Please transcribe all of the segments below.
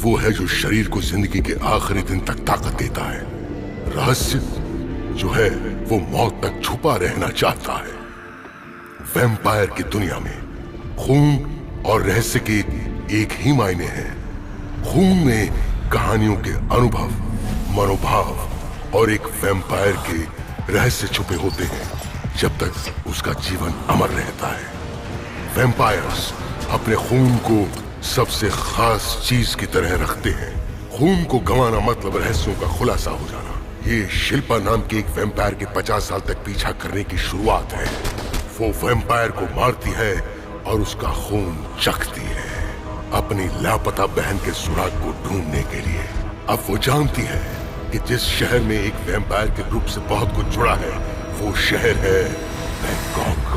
वो है जो शरीर को जिंदगी के आखिरी दिन तक ताकत देता है। रहस्य जो है वो मौत तक छुपा रहना चाहता है। वैम्पायर की दुनिया में खून और रहस्य के एक ही मायने हैं। खून में कहानियों के अनुभव, मनोभाव और एक वैम्पायर के रहस्य छुपे होते हैं जब तक उसका जीवन अमर रहता है। वैम्पायर्स अपने खून को सबसे खास चीज की तरह रखते हैं। खून को गंवाना मतलब रहस्यों का खुलासा हो जाना। ये शिल्पा नाम की एक वैम्पायर के 50 साल तक पीछा करने की शुरुआत है। वो वैम्पायर को मारती है और उसका खून चखती है अपनी लापता बहन के सुराग को ढूंढने के लिए। अब वो जानती है कि जिस शहर में एक वैम्पायर के रूप से बहुत कुछ जुड़ा है वो शहर है बैंकॉक।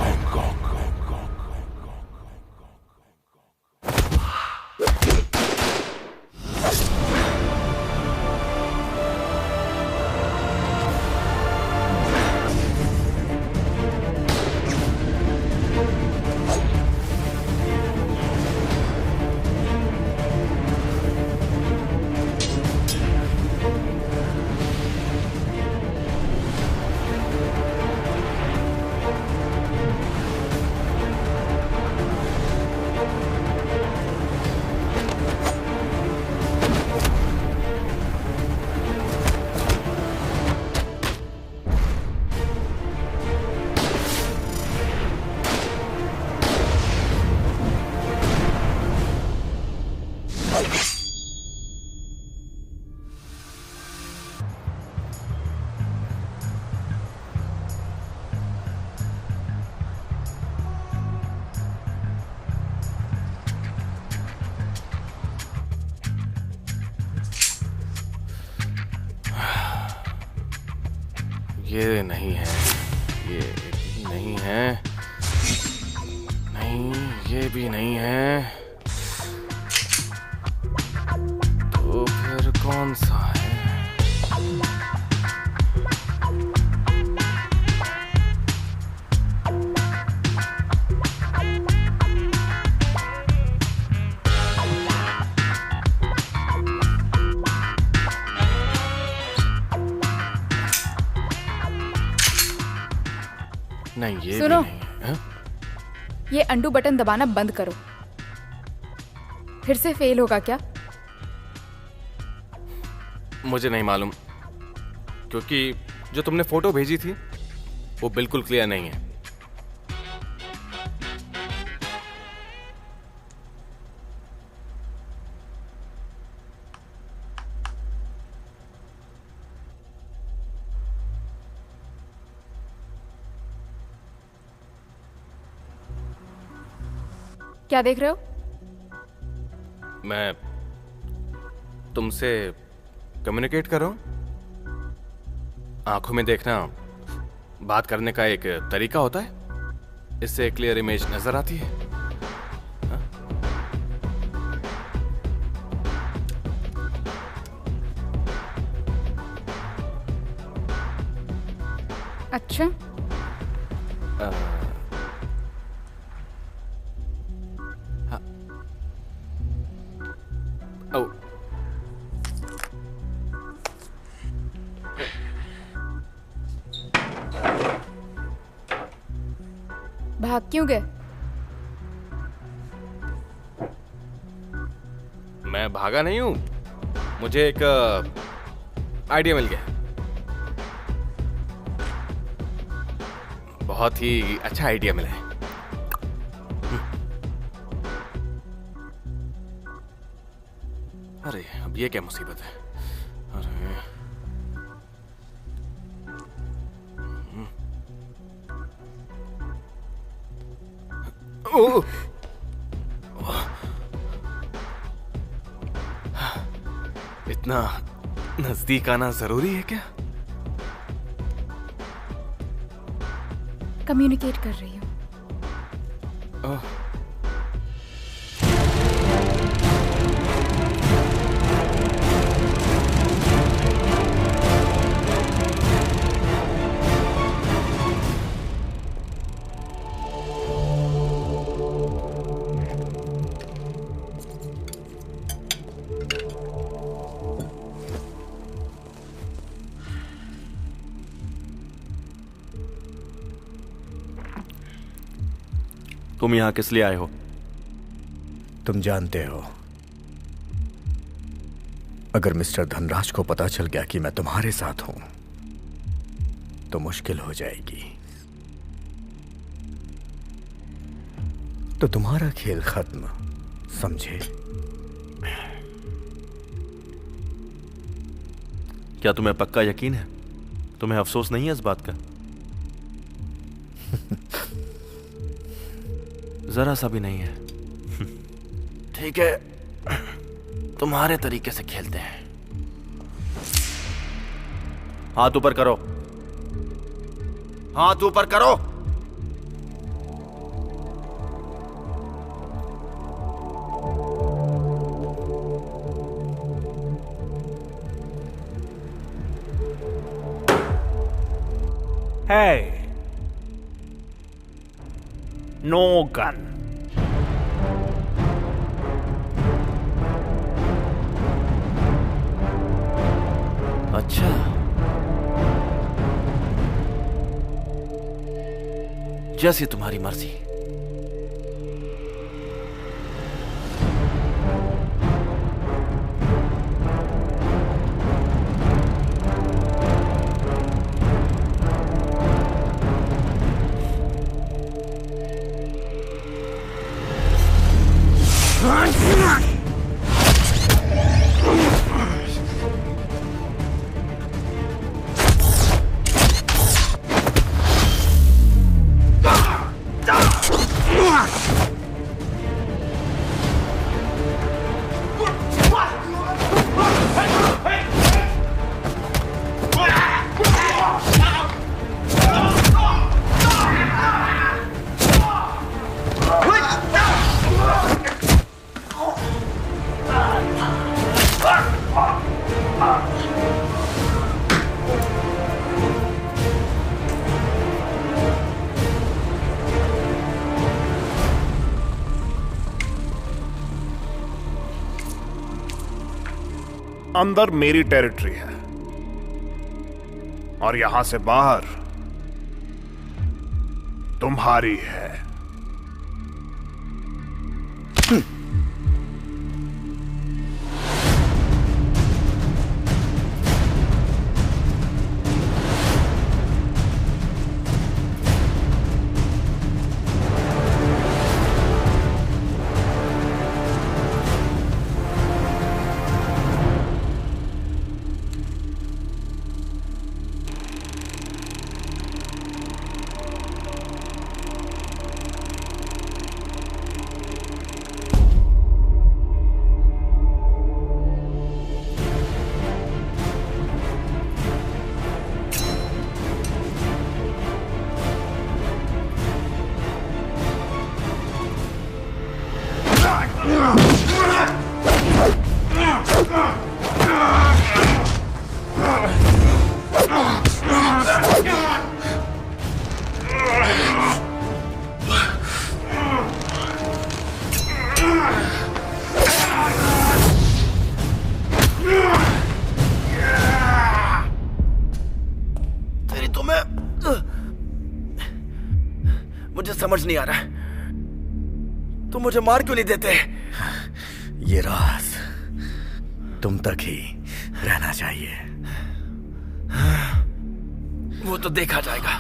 ये नहीं है, ये भी नहीं है, नहीं ये भी नहीं है, तो फिर कौन सा है? नहीं ये सुनो, भी नहीं है। ये अंडू बटन दबाना बंद करो। फिर से फेल होगा क्या? मुझे नहीं मालूम, क्योंकि जो तुमने फोटो भेजी थी वो बिल्कुल क्लियर नहीं है। क्या देख रहे हो? मैं तुमसे कम्युनिकेट कर रहा हूं। आंखों में देखना बात करने का एक तरीका होता है, इससे क्लियर इमेज नजर आती है। अच्छा, भाग क्यों गए? मैं भागा नहीं हूं, मुझे एक आइडिया मिल गया। बहुत ही अच्छा आइडिया मिला है। अरे अब ये क्या मुसीबत है? अरे ओह! इतना नजदीक आना जरूरी है क्या? कम्युनिकेट कर रही हूँ। ओह, तुम यहां किस लिए आए हो? तुम जानते हो, अगर मिस्टर धनराज को पता चल गया कि मैं तुम्हारे साथ हूं तो मुश्किल हो जाएगी। तो तुम्हारा खेल खत्म, समझे? क्या तुम्हें पक्का यकीन है? तुम्हें अफसोस नहीं है इस बात का? जरा सा भी नहीं है। ठीक है, तुम्हारे तरीके से खेलते हैं। हाथ ऊपर करो, हाथ ऊपर करो। Hey, no gun. अच्छा, जैसी तुम्हारी मर्जी। अंदर मेरी टेरिटरी है और यहां से बाहर तुम्हारी है। मुझे समझ नहीं आ रहा, तुम मुझे मार क्यों नहीं देते? ये राज तुम तक ही रहना चाहिए। वो तो देखा जाएगा।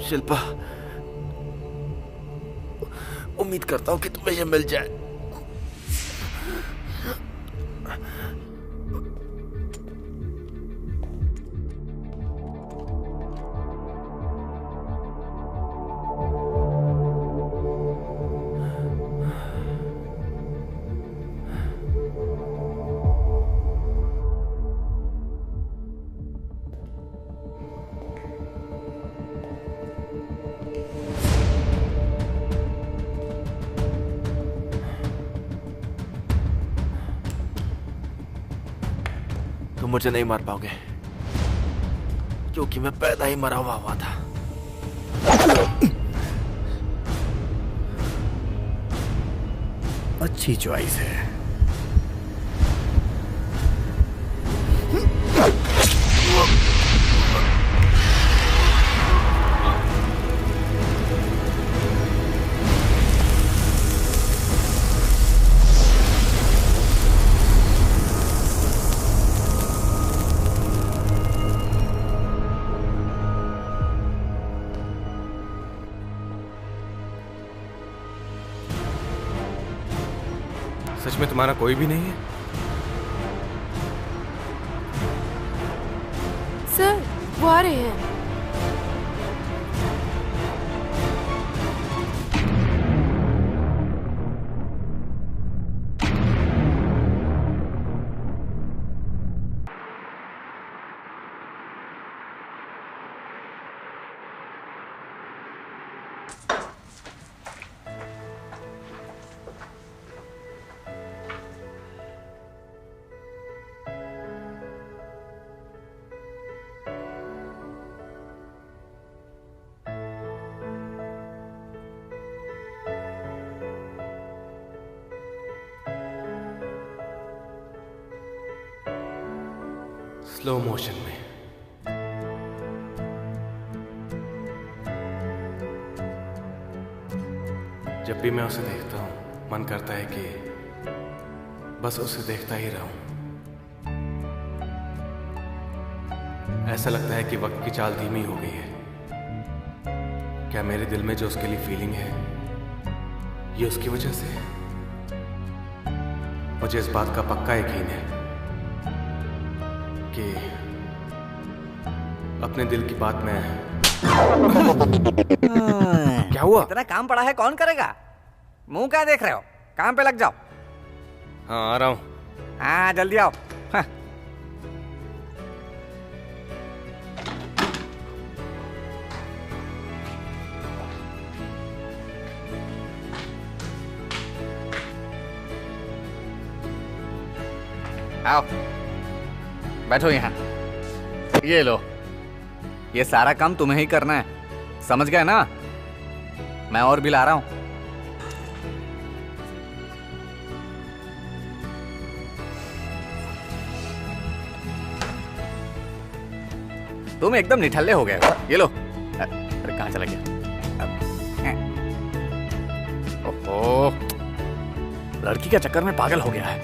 शिल्पा, उम्मीद करता हूं कि तुम्हें ये मिल जाए। तुम मुझे नहीं मार पाओगे क्योंकि मैं पैदा ही मरा हुआ था। अच्छी चॉइस है। सच में तुम्हारा कोई भी नहीं है? सर, वो आ रहे हैं। स्लो मोशन में। जब भी मैं उसे देखता हूं मन करता है कि बस उसे देखता ही रहूं। ऐसा लगता है कि वक्त की चाल धीमी हो गई है। क्या मेरे दिल में जो उसके लिए फीलिंग है ये उसकी वजह से है? मुझे इस बात का पक्का यकीन है कि अपने दिल की बात में क्या हुआ? इतना काम पड़ा है, कौन करेगा? मुंह क्या देख रहे हो? काम पे लग जाओ। हाँ आ रहा हूं। हाँ जल्दी आओ। हाँ। आओ बैठो यहाँ। ये लो, ये सारा काम तुम्हें ही करना है, समझ गए ना? मैं और भी ला रहा हूं। तुम एकदम निठल्ले हो गए हो। ये लो। अरे कहाँ चला गया? ओहो, लड़की के चक्कर में पागल हो गया है,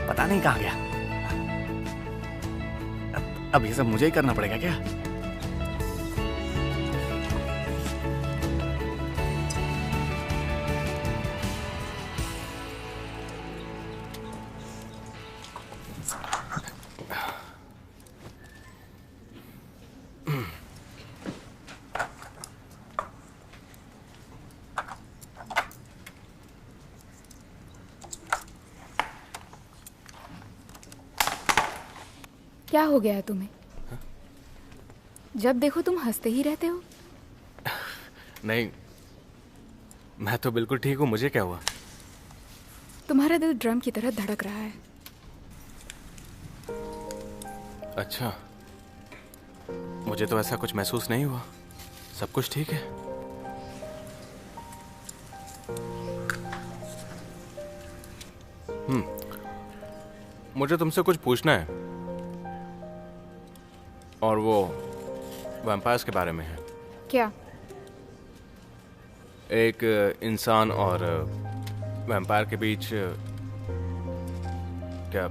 पता नहीं कहाँ गया। अब ये सब मुझे ही करना पड़ेगा क्या? क्या हो गया है तुम्हें? जब देखो तुम हंसते ही रहते हो। नहीं, मैं तो बिल्कुल ठीक हूँ। मुझे क्या हुआ? तुम्हारा दिल ड्रम की तरह धड़क रहा है। अच्छा, मुझे तो ऐसा कुछ महसूस नहीं हुआ। सब कुछ ठीक है। मुझे तुमसे कुछ पूछना है, और वो वैम्पायर्स के बारे में है। क्या? एक इंसान और वैम्पायर के बीच क्या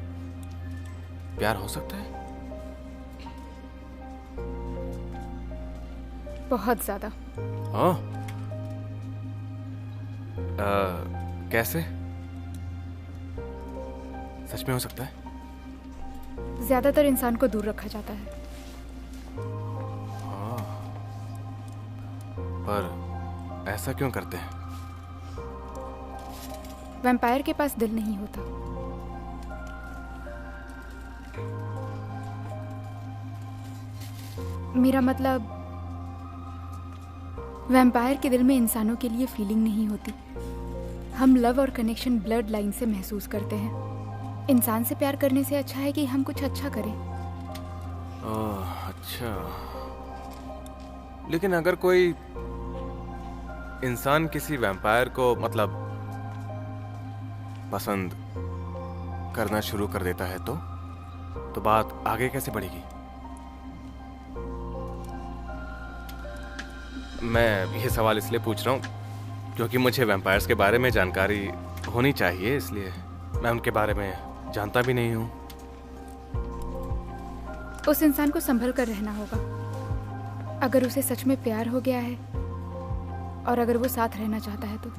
प्यार हो सकता है? बहुत ज्यादा। ओह, कैसे? सच में हो सकता है? ज्यादातर इंसान को दूर रखा जाता है। पर ऐसा क्यों करते हैं? वैम्पायर के पास दिल नहीं होता। मेरा मतलब, वैम्पायर के दिल में इंसानों के लिए फीलिंग नहीं होती। हम लव और कनेक्शन ब्लड लाइन से महसूस करते हैं। इंसान से प्यार करने से अच्छा है कि हम कुछ अच्छा करें। ओह, अच्छा। लेकिन अगर कोई इंसान किसी वैम्पायर को मतलब पसंद करना शुरू कर देता है तो बात आगे कैसे बढ़ेगी? मैं ये सवाल इसलिए पूछ रहा हूँ क्योंकि मुझे वैम्पायर्स के बारे में जानकारी होनी चाहिए, इसलिए मैं उनके बारे में जानता भी नहीं हूँ। उस इंसान को संभल कर रहना होगा। अगर उसे सच में प्यार हो गया है और अगर वो साथ रहना चाहता है तो।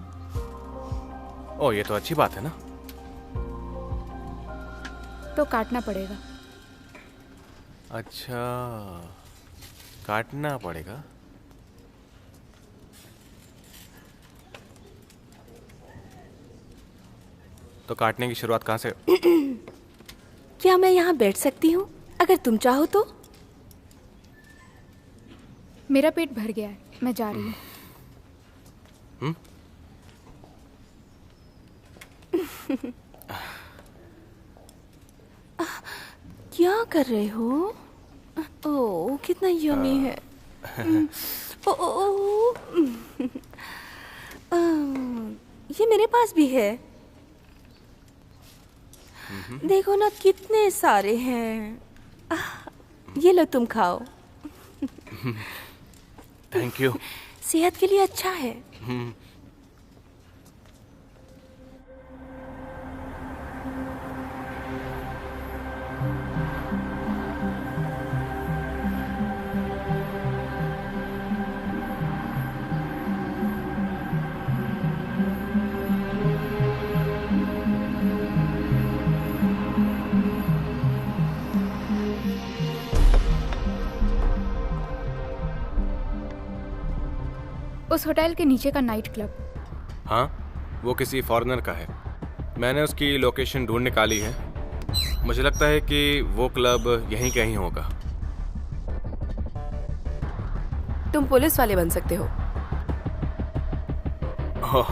ओह, ये तो अच्छी बात है ना। तो काटना पड़ेगा। अच्छा, काटना पड़ेगा। तो काटने की शुरुआत कहाँ से? क्या मैं यहाँ बैठ सकती हूँ अगर तुम चाहो तो? मेरा पेट भर गया है, मैं जा रही हूँ। क्या कर रहे हो? ओह, कितना यम्मी है। ये मेरे पास भी है। देखो ना कितने सारे हैं। ये लो, तुम खाओ। Thank you. सेहत के लिए अच्छा है। उस होटल के नीचे का नाइट क्लब। हाँ, वो किसी फॉरेनर का है। मैंने उसकी लोकेशन ढूंढ निकाली है। मुझे लगता है कि वो क्लब यहीं कहीं होगा। तुम पुलिस वाले बन सकते हो। ओह,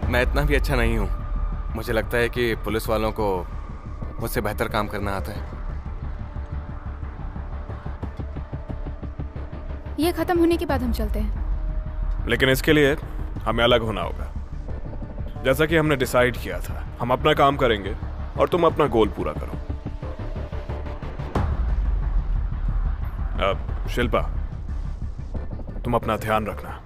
मैं इतना भी अच्छा नहीं हूँ। मुझे लगता है कि पुलिस वालों को मुझसे बेहतर काम करना आता है। ये खत्म होने के बाद हम चलते हैं। लेकिन इसके लिए हमें अलग होना होगा। जैसा कि हमने डिसाइड किया था, हम अपना काम करेंगे और तुम अपना गोल पूरा करो। अब शिल्पा, तुम अपना ध्यान रखना।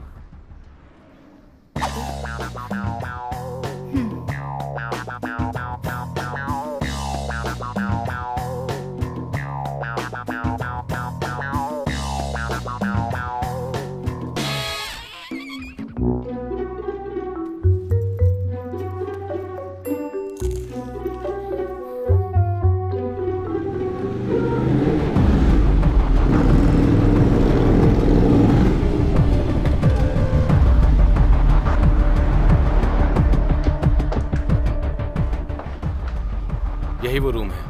यही वो रूम है।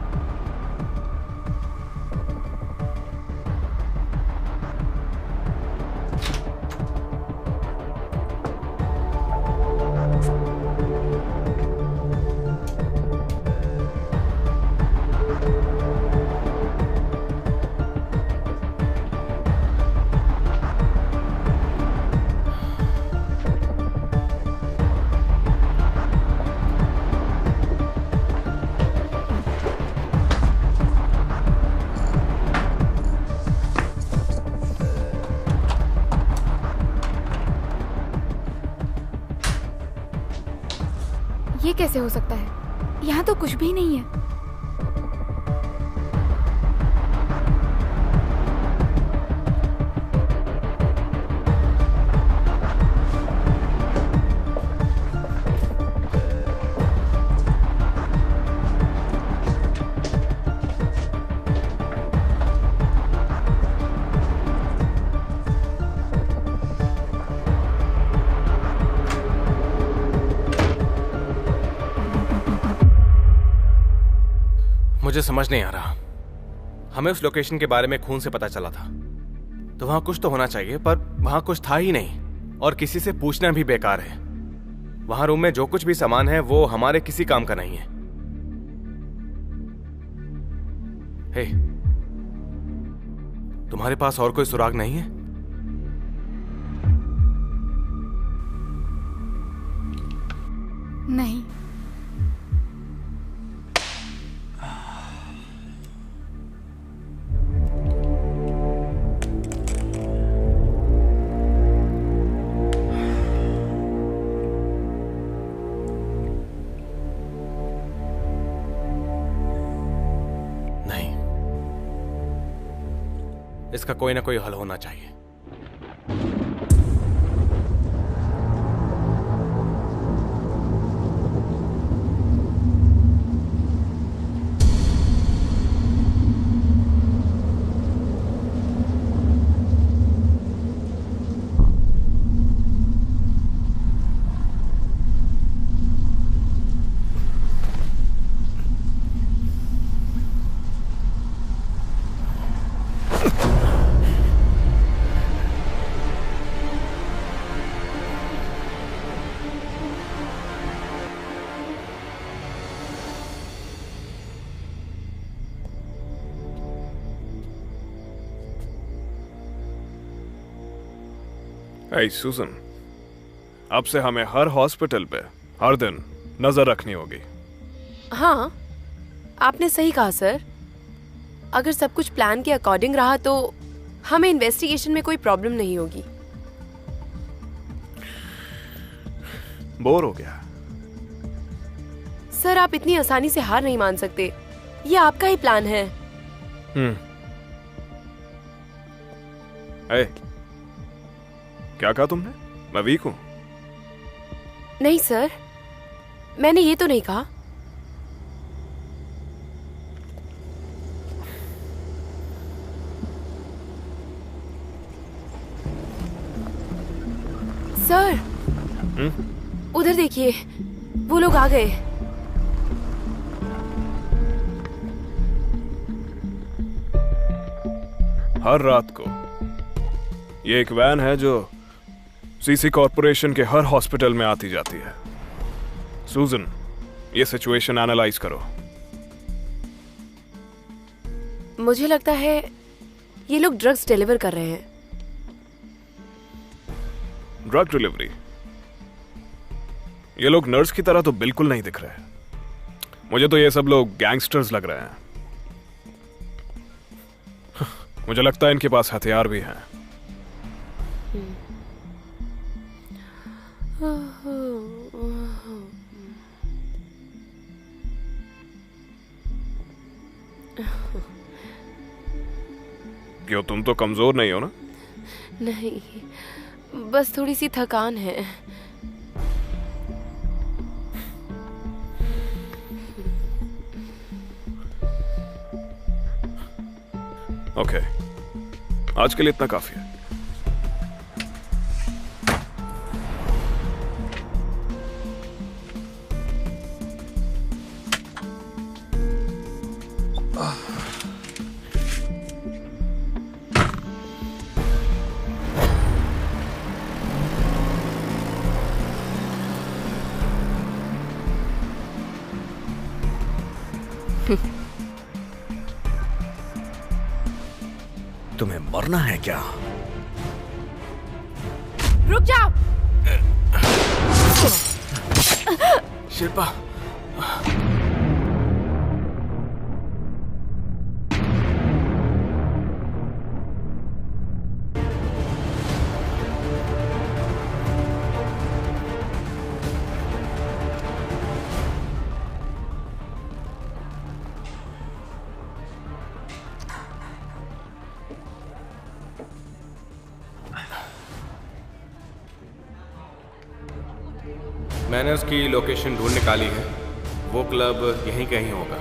ये कैसे हो सकता है? यहाँ तो कुछ भी नहीं है। मुझे समझ नहीं आ रहा। हमें उस लोकेशन के बारे में खून से पता चला था, तो वहां कुछ तो होना चाहिए, पर वहां कुछ था ही नहीं और किसी से पूछना भी बेकार है। वहां रूम में जो कुछ भी सामान है वो हमारे किसी काम का नहीं है। हे, तुम्हारे पास और कोई सुराग नहीं है? नहीं। इसका कोई ना कोई हल होना चाहिए। Hey, सुजन, अब से हमें हर हॉस्पिटल पे हर दिन नजर रखनी होगी। हाँ, आपने सही कहा सर। अगर सब कुछ प्लान के अकॉर्डिंग रहा तो हमें इन्वेस्टिगेशन में कोई प्रॉब्लम नहीं होगी। बोर हो गया। सर, आप इतनी आसानी से हार नहीं मान सकते। ये आपका ही प्लान है। क्या कहा तुमने? मैं वीक हूं? नहीं सर, मैंने ये तो नहीं कहा। सर, उधर देखिए, वो लोग आ गए। हर रात को ये एक वैन है जो सीसी कॉर्पोरेशन के हर हॉस्पिटल में आती जाती है। सुजन, ये सिचुएशन एनालाइज करो। मुझे लगता है ये लोग ड्रग्स डिलीवर कर रहे हैं। Drug delivery? ये लोग नर्स की तरह तो बिल्कुल नहीं दिख रहे। मुझे तो ये सब लोग गैंगस्टर्स लग रहे हैं। मुझे लगता है इनके पास हथियार भी हैं। क्यों, तुम तो कमजोर नहीं हो ना? नहीं, बस थोड़ी सी थकान है। ओके, आज के लिए इतना काफी है। तुम्हें मरना है क्या? रुक जाओ। शिल्पा, मैंने उसकी लोकेशन ढूंढ निकाली है। वो क्लब यहीं कहीं होगा।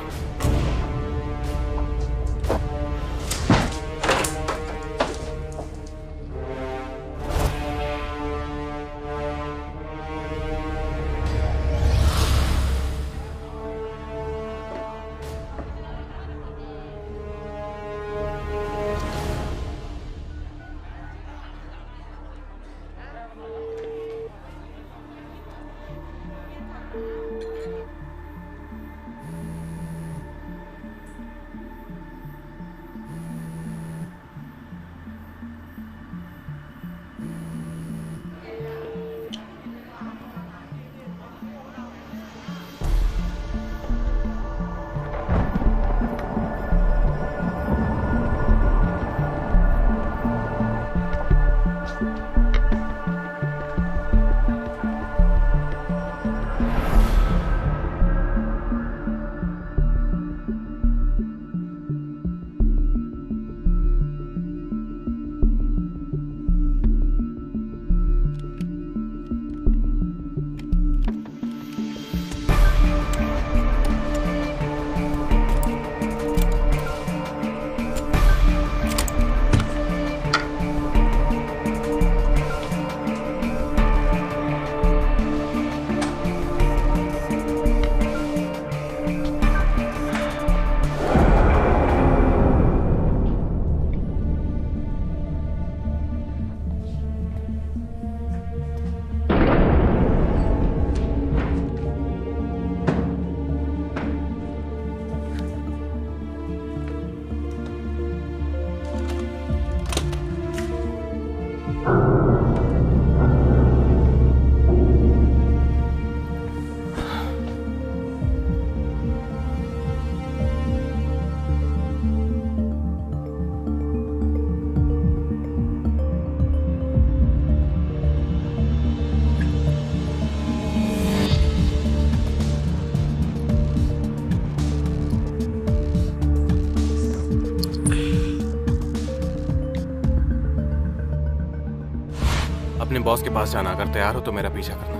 अपने बॉस के पास जाना, अगर तैयार हो तो मेरा पीछा करना।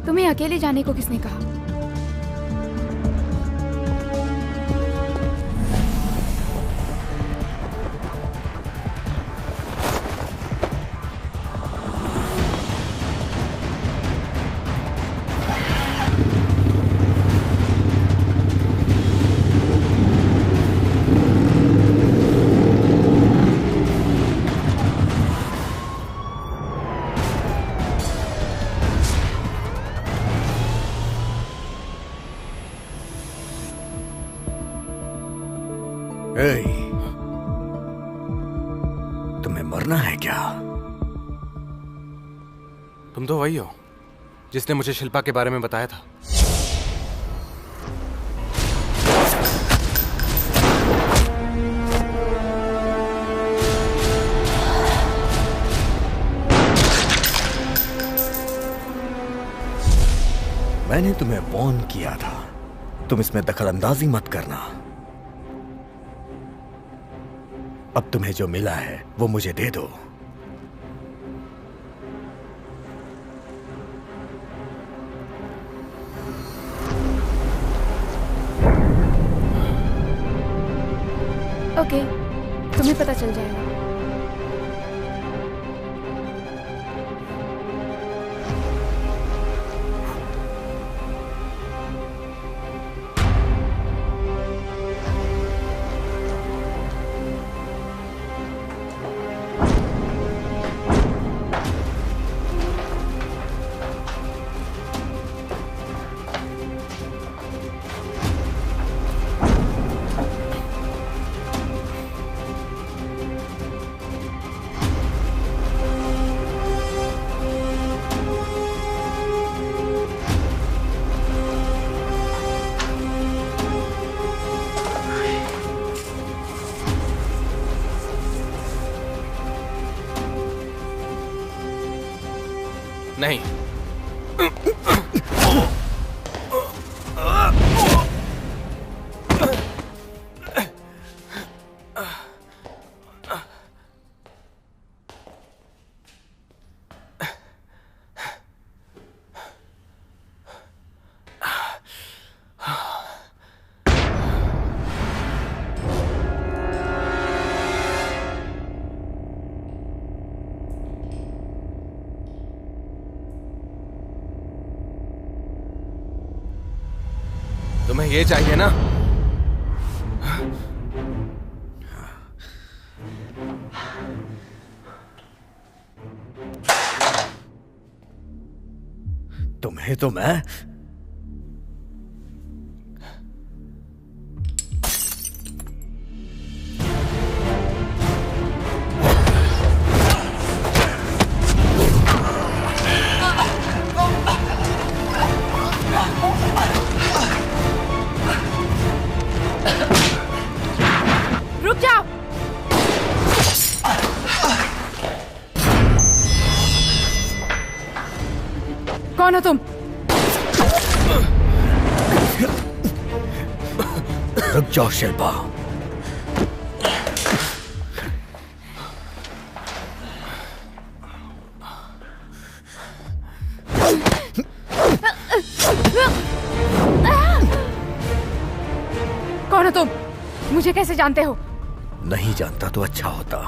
तुम्हें अकेले जाने को किसने कहा? तुम्हें मरना है क्या? तुम तो वही हो जिसने मुझे शिल्पा के बारे में बताया था। मैंने तुम्हें वॉर्न किया था, तुम इसमें दखलंदाजी मत करना। अब तुम्हें जो मिला है वो मुझे दे दो। ओके, तुम्हें पता चल जाएगा। नहीं, तुम्हें ये चाहिए ना? तुम्हें तो मैं रुक जाओ। कौन हो तुम? रुक जाओ शिल्पा। कौन हो तुम? मुझे कैसे जानते हो? नहीं जानता तो अच्छा होता।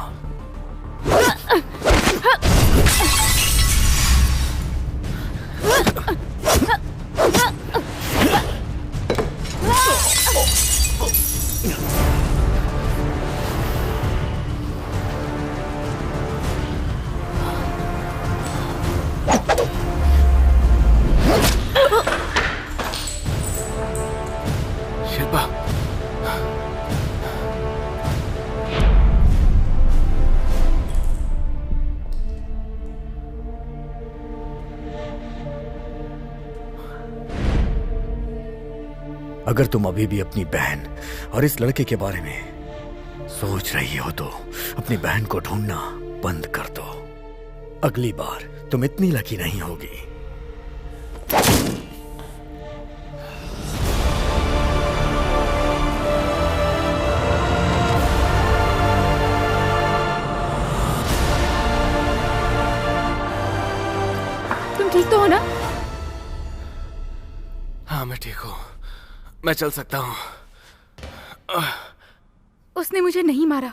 अगर तुम अभी भी अपनी बहन और इस लड़के के बारे में सोच रही हो तो अपनी बहन को ढूंढना बंद कर दो। अगली बार तुम इतनी लकी नहीं होगी। तुम ठीक तो हो ना? हाँ मैं ठीक हूँ, मैं चल सकता हूँ। उसने मुझे नहीं मारा।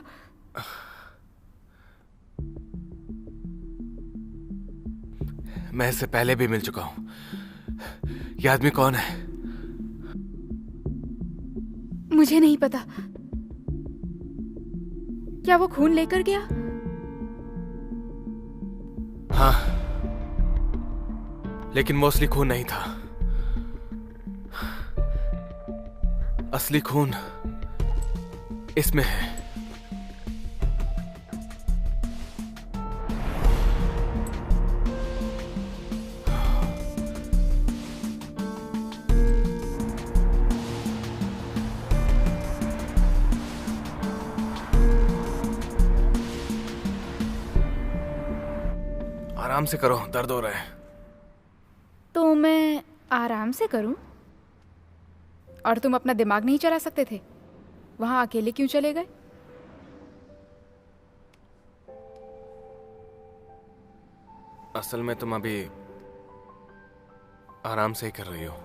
मैं इससे पहले भी मिल चुका हूँ। ये आदमी कौन है? मुझे नहीं पता। क्या वो खून लेकर गया? हाँ, लेकिन वो असली खून नहीं था। असली खून इसमें है। आराम से करो, दर्द हो रहा है। तो मैं आराम से करूं? और तुम अपना दिमाग नहीं चला सकते थे? वहां अकेले क्यों चले गए? असल में तुम अभी आराम से ही कर रही हो।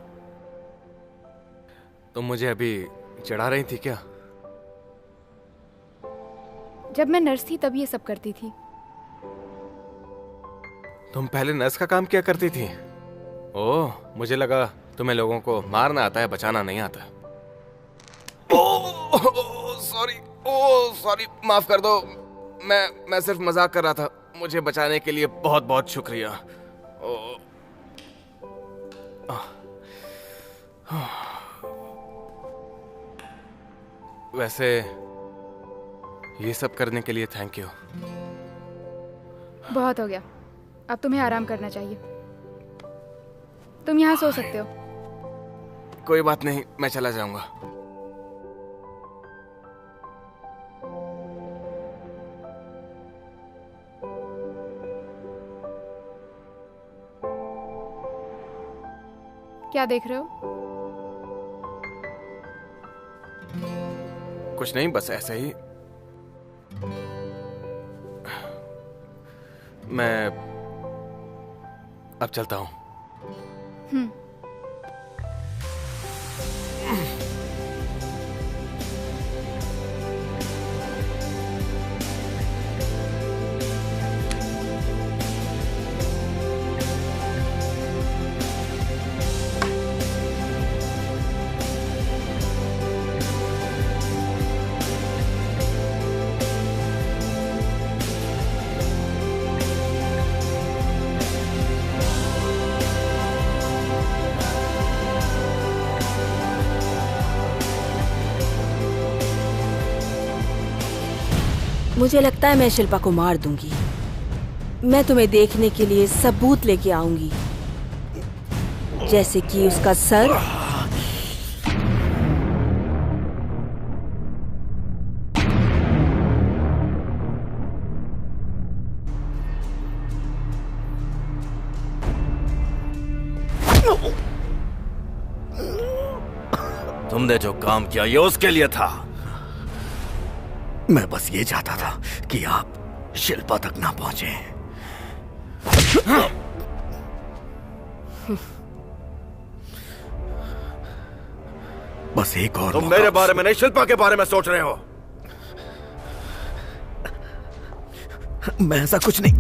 तुम मुझे अभी चिढ़ा रही थी क्या? जब मैं नर्स थी तब ये सब करती थी। तुम पहले नर्स का काम किया करती थी? ओह, मुझे लगा तुम्हें लोगों को मारना आता है, बचाना नहीं आता। सॉरी, माफ कर दो। मैं सिर्फ मजाक कर रहा था। मुझे बचाने के लिए बहुत बहुत शुक्रिया। वैसे ये सब करने के लिए थैंक यू। बहुत हो गया, अब तुम्हें आराम करना चाहिए। तुम यहाँ सो सकते हो। कोई बात नहीं, मैं चला जाऊंगा। क्या देख रहे हो? कुछ नहीं, बस ऐसे ही। मैं अब चलता हूँ। मुझे लगता है मैं शिल्पा को मार दूंगी। मैं तुम्हें देखने के लिए सबूत लेके आऊंगी, जैसे कि उसका सर, तुमने जो काम किया ये उसके लिए था। मैं बस ये चाहता था कि आप शिल्पा तक ना पहुंचे। बस एक और तुम मेरे बारे में नहीं, शिल्पा के बारे में सोच रहे हो। मैं ऐसा कुछ नहीं।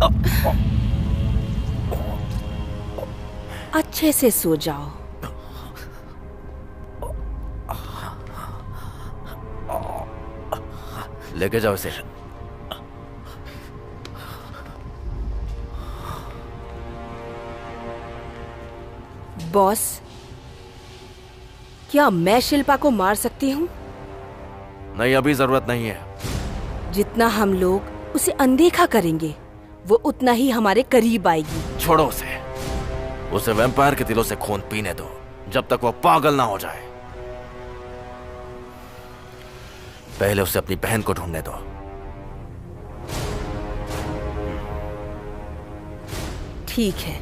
अच्छे से सो जाओ। लेके जाओ इसे। बॉस, क्या मैं शिल्पा को मार सकती हूँ? नहीं, अभी जरूरत नहीं है। जितना हम लोग उसे अनदेखा करेंगे, वो उतना ही हमारे करीब आएगी। छोड़ो उसे वैम्पायर के दिलों से खून पीने दो, जब तक वो पागल ना हो जाए। पहले उसे अपनी बहन को ढूंढने दो। ठीक है।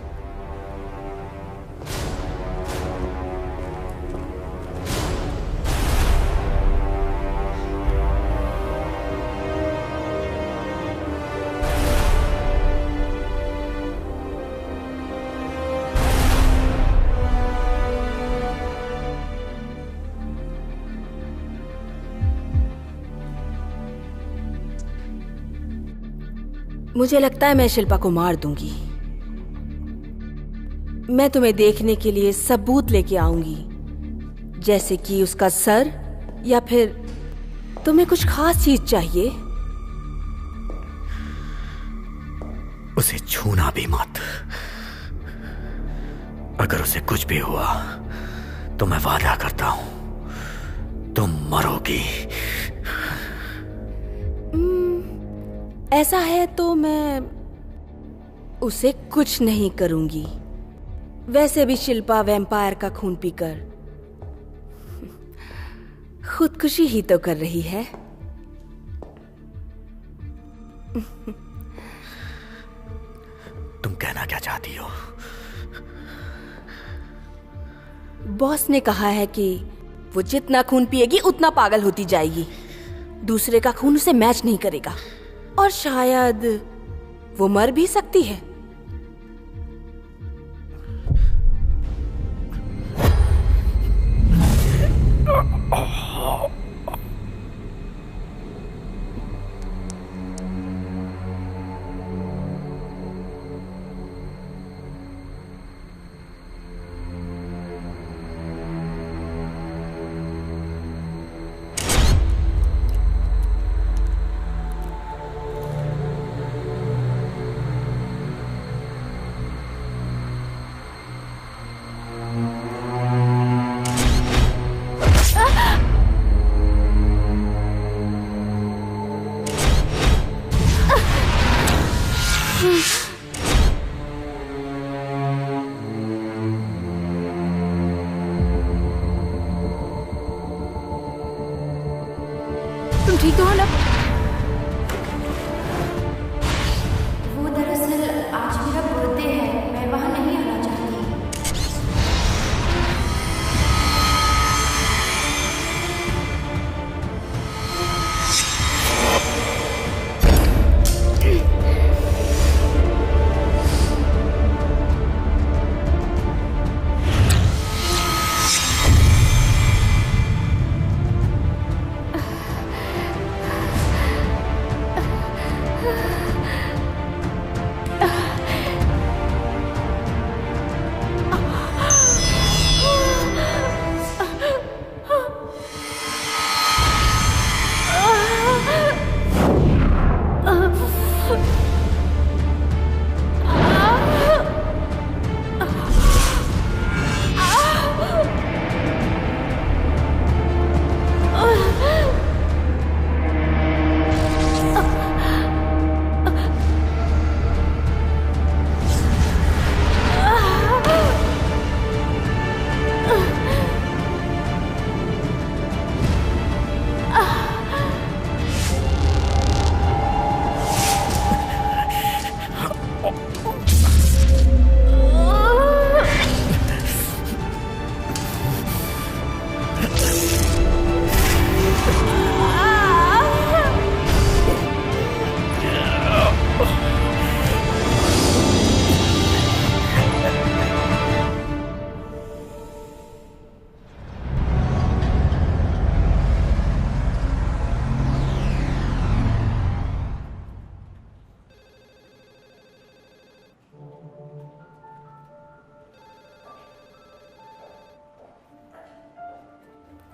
मुझे लगता है मैं शिल्पा को मार दूंगी। मैं तुम्हें देखने के लिए सबूत लेके आऊंगी, जैसे कि उसका सर, या फिर तुम्हें कुछ खास चीज चाहिए। उसे छूना भी मत। अगर उसे कुछ भी हुआ तो मैं वादा करता हूं तुम मरोगी। ऐसा है तो मैं उसे कुछ नहीं करूंगी। वैसे भी शिल्पा वैम्पायर का खून पीकर खुदकुशी ही तो कर रही है। तुम कहना क्या चाहती हो? बॉस ने कहा है कि वो जितना खून पिएगी उतना पागल होती जाएगी। दूसरे का खून उसे मैच नहीं करेगा और शायद वो मर भी सकती है। तुम ठीक तो हो ना? वो दरअसल आज मेरा बर्थडे है, मैं वहां नहीं आना चाहती।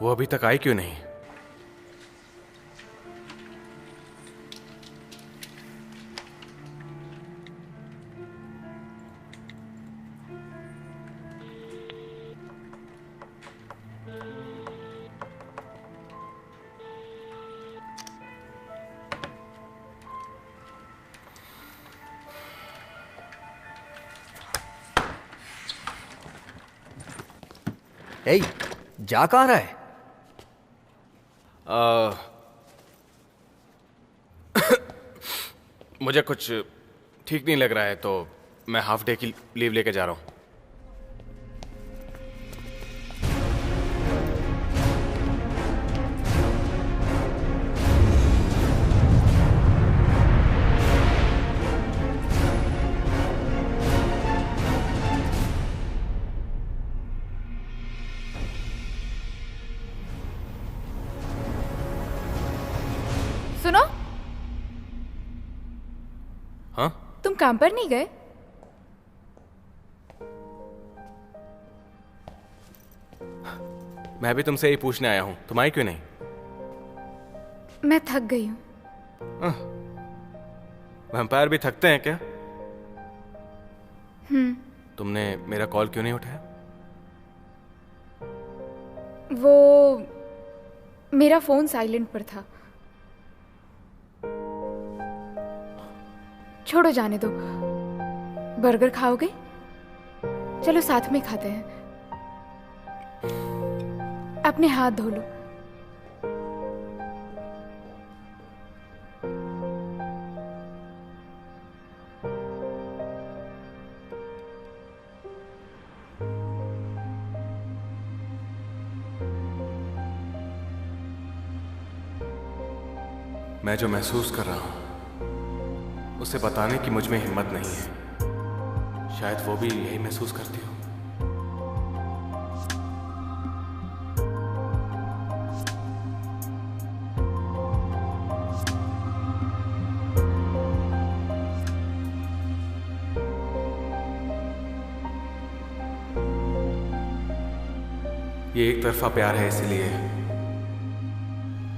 वो अभी तक आई क्यों नहीं? ए, जा कहाँ रहा है? मुझे कुछ ठीक नहीं लग रहा है, तो मैं हाफ डे की लीव लेके जा रहा हूँ। सुनो, हाँ? तुम काम पर नहीं गए? मैं भी तुमसे यही पूछने आया हूँ, तुम आई क्यों नहीं? मैं थक गई हूँ। वैम्पायर भी थकते हैं क्या? तुमने मेरा कॉल क्यों नहीं उठाया? वो मेरा फोन साइलेंट पर था। छोड़ो, जाने दो। बर्गर खाओगे? चलो साथ में खाते हैं। अपने हाथ धो लो। मैं जो महसूस कर रहा हूं उसे बताने की मुझ में हिम्मत नहीं है। शायद वो भी यही महसूस करती हो। ये एक तरफा प्यार है, इसलिए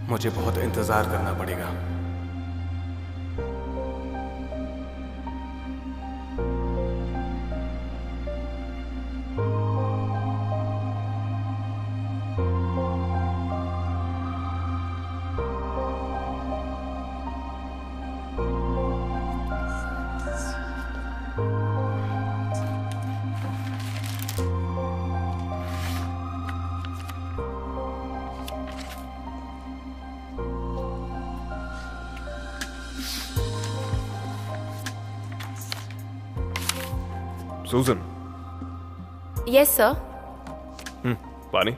मुझे बहुत इंतजार करना पड़ेगा। सूजन। Yes sir. पानी।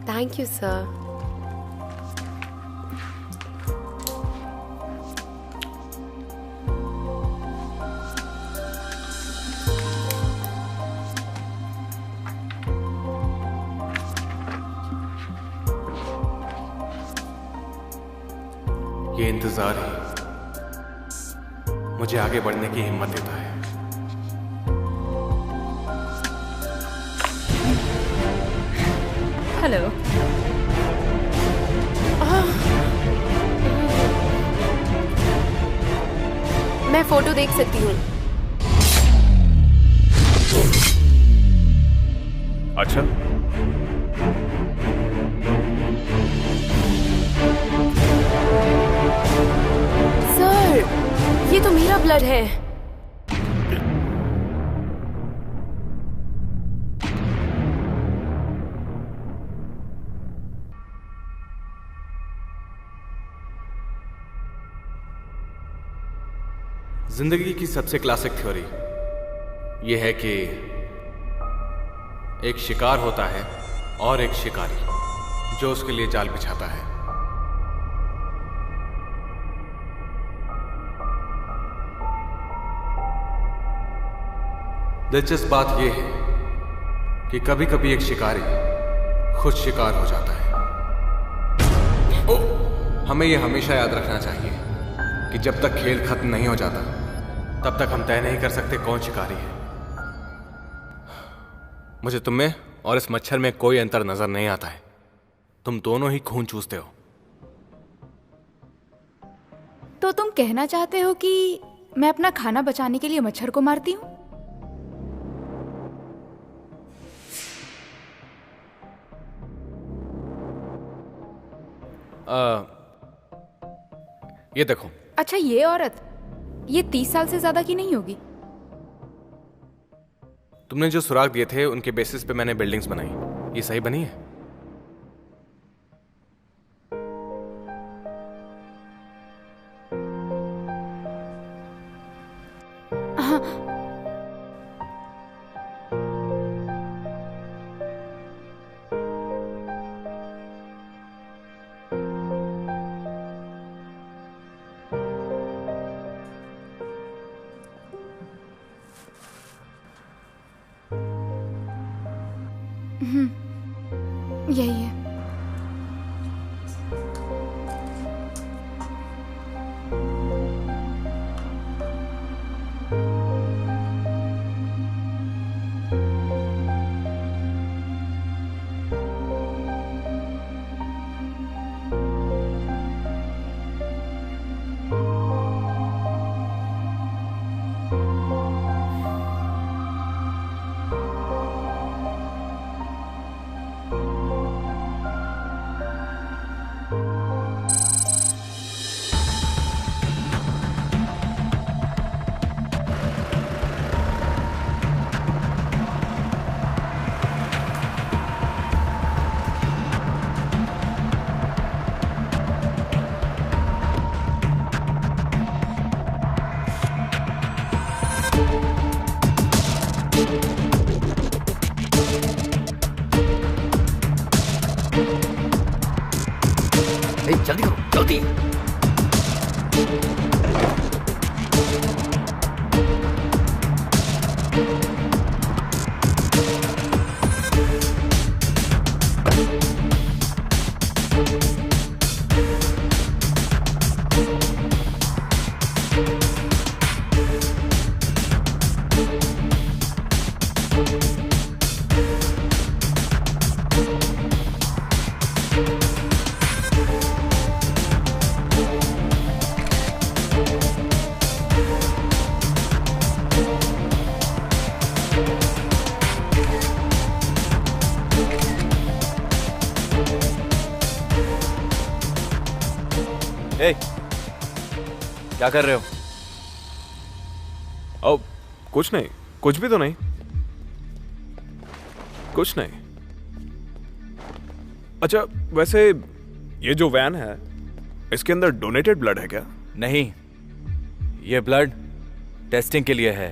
Thank you sir. ये इंतजार ही मुझे आगे बढ़ने की हिम्मत देता है। हेलो। मैं फोटो देख सकती हूँ? अच्छा, सर, ये तो मेरा ब्लड है। जिंदगी की सबसे क्लासिक थ्योरी यह है कि एक शिकार होता है और एक शिकारी जो उसके लिए जाल बिछाता है। दिलचस्प बात यह है कि कभी कभी एक शिकारी खुद शिकार हो जाता है। हमें यह हमेशा याद रखना चाहिए कि जब तक खेल खत्म नहीं हो जाता तब तक हम तय नहीं कर सकते कौन शिकारी है। मुझे तुम में और इस मच्छर में कोई अंतर नजर नहीं आता है। तुम दोनों ही खून चूसते हो। तो तुम कहना चाहते हो कि मैं अपना खाना बचाने के लिए मच्छर को मारती हूँ? ये देखो। अच्छा, ये औरत ये 30 साल से ज्यादा की नहीं होगी। तुमने जो सुराग दिए थे उनके बेसिस पे मैंने बिल्डिंग्स बनाई। ये सही बनी है? हाँ। यही है। जल्दी करो, जल्दी। ए, क्या कर रहे हो? अब कुछ नहीं, कुछ भी तो नहीं, कुछ नहीं। अच्छा, वैसे ये जो वैन है, इसके अंदर डोनेटेड ब्लड है क्या? नहीं, ये ब्लड टेस्टिंग के लिए है।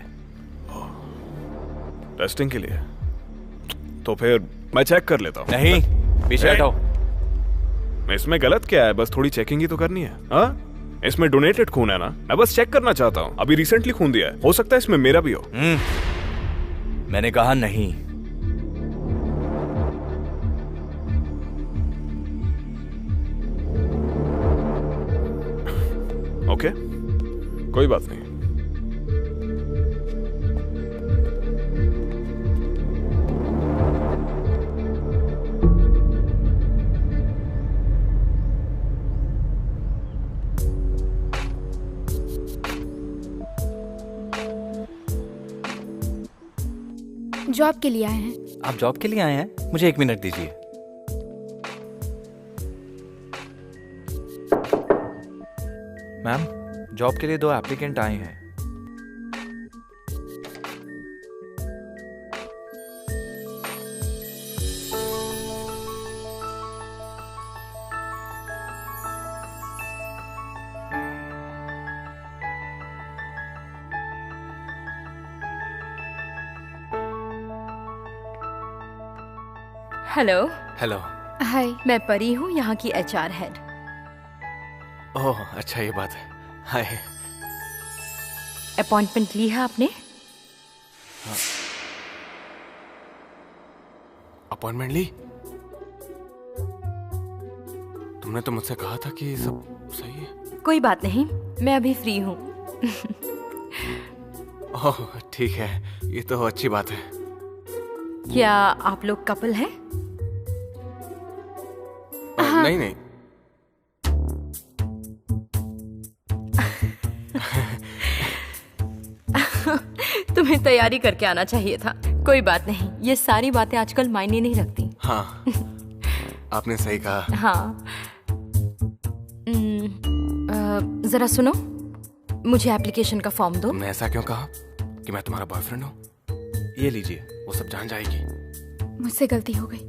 टेस्टिंग के लिए? तो फिर मैं चेक कर लेता हूँ। नहीं, पीछे हटाओ। इसमें गलत क्या है? बस थोड़ी चेकिंग ही तो करनी है। हाँ, इसमें डोनेटेड खून है ना, मैं बस चेक करना चाहता हूँ। अभी रिसेंटली खून दिया है, हो सकता है इसमें मेरा भी हो। मैंने कहा नहीं। ओके, कोई बात नहीं। जॉब के लिए आए हैं। आप जॉब के लिए आए हैं? मुझे 1 मिनट दीजिए। मैम, जॉब के लिए 2 एप्लीकेंट आए हैं। हेलो। हेलो। हाय। मैं परी हूँ, यहाँ की HR हेड। ओह, अच्छा ये बात है। हाय। अपॉइंटमेंट ली है आपने? अपॉइंटमेंट ली? तुमने तो मुझसे कहा था कि सब सही है। कोई बात नहीं, मैं अभी फ्री हूँ। ओह, ठीक है, ये तो अच्छी बात है। क्या आप लोग कपल हैं? नहीं नहीं। तुम्हें तैयारी करके आना चाहिए था। कोई बात नहीं, ये सारी बातें आजकल मायने नहीं रखती। हाँ, आपने सही कहा। हाँ। जरा सुनो, मुझे एप्लीकेशन का फॉर्म दो। तुमने ऐसा क्यों कहा कि मैं तुम्हारा बॉयफ्रेंड हूँ? ये लीजिए, वो सब जान जाएगी। मुझसे गलती हो गई।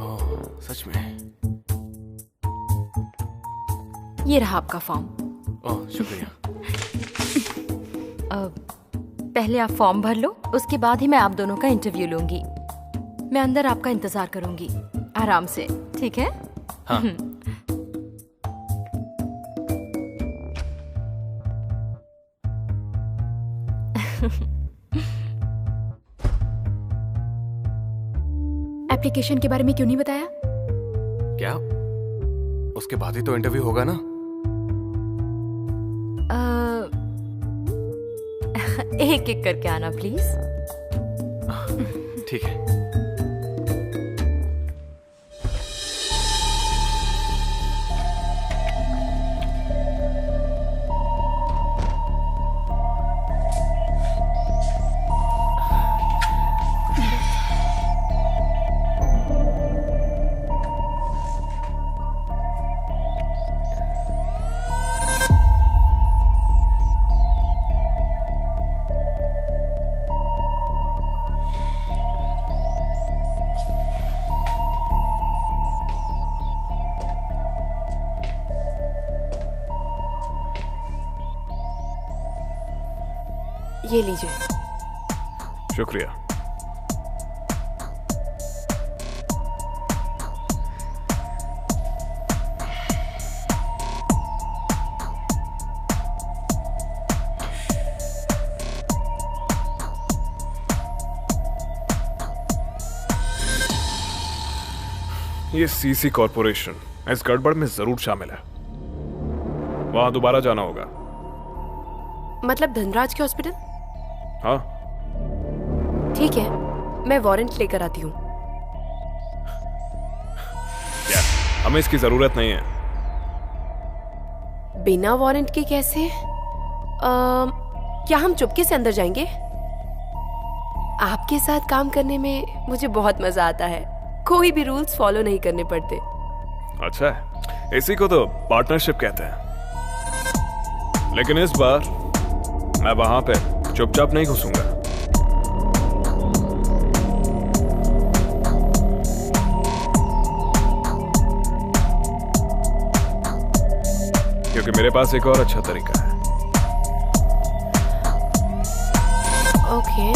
ओह, सच में? ये रहा आपका फॉर्म। ओह, शुक्रिया। पहले आप फॉर्म भर लो, उसके बाद ही मैं आप दोनों का इंटरव्यू लूंगी। मैं अंदर आपका इंतजार करूंगी आराम से, ठीक है? हाँ। एप्लीकेशन के बारे में क्यों नहीं बताया? क्या? उसके बाद ही तो इंटरव्यू होगा ना? एक एक करके आना प्लीज। ठीक है। ये लीजिए। शुक्रिया। ये सीसी कॉर्पोरेशन इस गड़बड़ में जरूर शामिल है। वहां दोबारा जाना होगा। मतलब धनराज के हॉस्पिटल? हाँ। ठीक है, मैं वारंट लेकर आती हूँ। क्या? हमें इसकी जरूरत नहीं है। बिना वारंट के कैसे? क्या हम चुपके से अंदर जाएंगे? आपके साथ काम करने में मुझे बहुत मजा आता है। कोई भी रूल्स फॉलो नहीं करने पड़ते। अच्छा है, इसी को तो पार्टनरशिप कहते हैं। लेकिन इस बार मैं वहां पे चुपचाप नहीं घुसूंगा। क्योंकि मेरे पास एक और अच्छा तरीका है। ओके।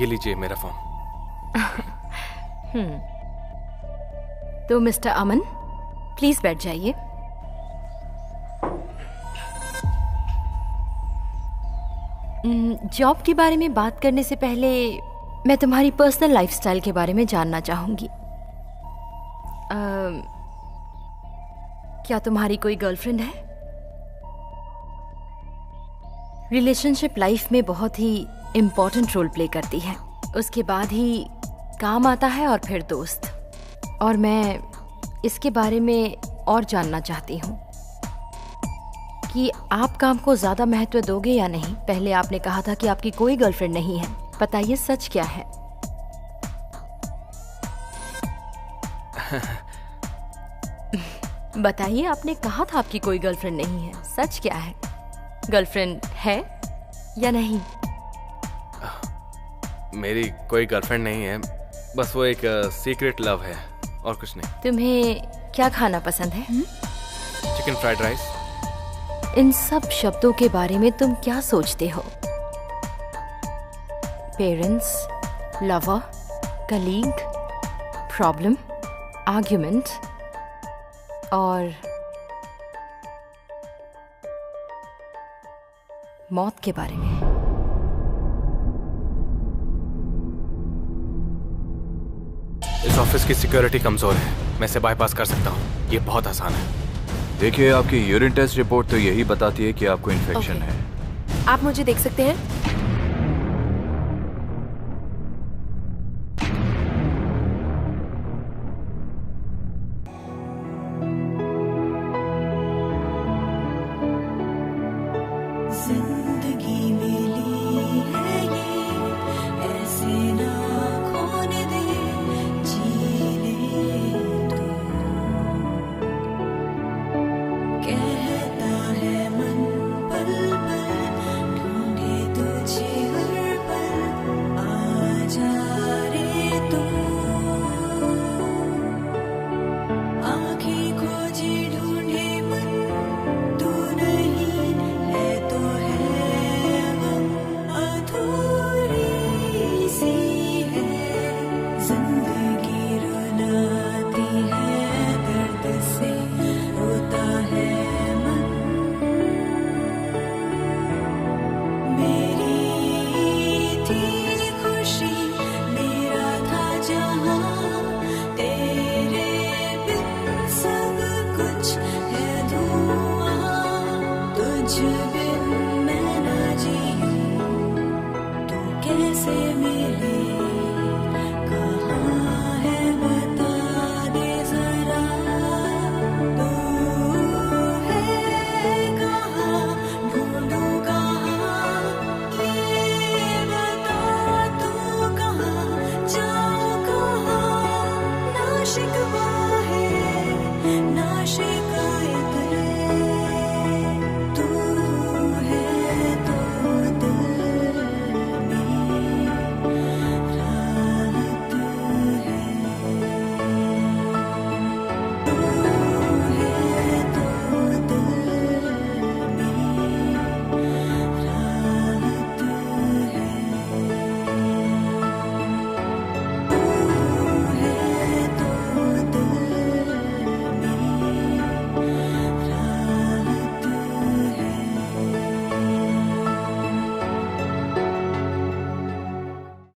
ये लीजिए मेरा फॉर्म। तो मिस्टर अमन, प्लीज बैठ जाइए। जॉब के बारे में बात करने से पहले मैं तुम्हारी पर्सनल लाइफस्टाइल के बारे में जानना चाहूंगी। क्या तुम्हारी कोई गर्लफ्रेंड है? रिलेशनशिप लाइफ में बहुत ही इम्पोर्टेंट रोल प्ले करती है। उसके बाद ही काम आता है और फिर दोस्त। और मैं इसके बारे में और जानना चाहती हूँ कि आप काम को ज़्यादा महत्व दोगे या नहीं। पहले आपने कहा था कि आपकी कोई गर्लफ्रेंड नहीं है। बताइए सच क्या है? बताइए, आपने कहा था आपकी कोई गर्लफ्रेंड नहीं है। सच क्या है? गर्लफ्रेंड है या नहीं? मेरी कोई गर्लफ्रेंड नहीं है, बस वो एक सीक्रेट लव है और कुछ नहीं। तुम्हें क्या खाना पसंद है? Chicken fried rice. इन सब शब्दों के बारे में तुम क्या सोचते हो? Parents, lover, colleague, problem, argument और मौत के बारे में। इस ऑफिस की सिक्योरिटी कमजोर है, मैं इसे बाईपास कर सकता हूँ। ये बहुत आसान है। देखिए, आपकी यूरिन टेस्ट रिपोर्ट तो यही बताती है कि आपको इन्फेक्शन है। आप मुझे देख सकते हैं?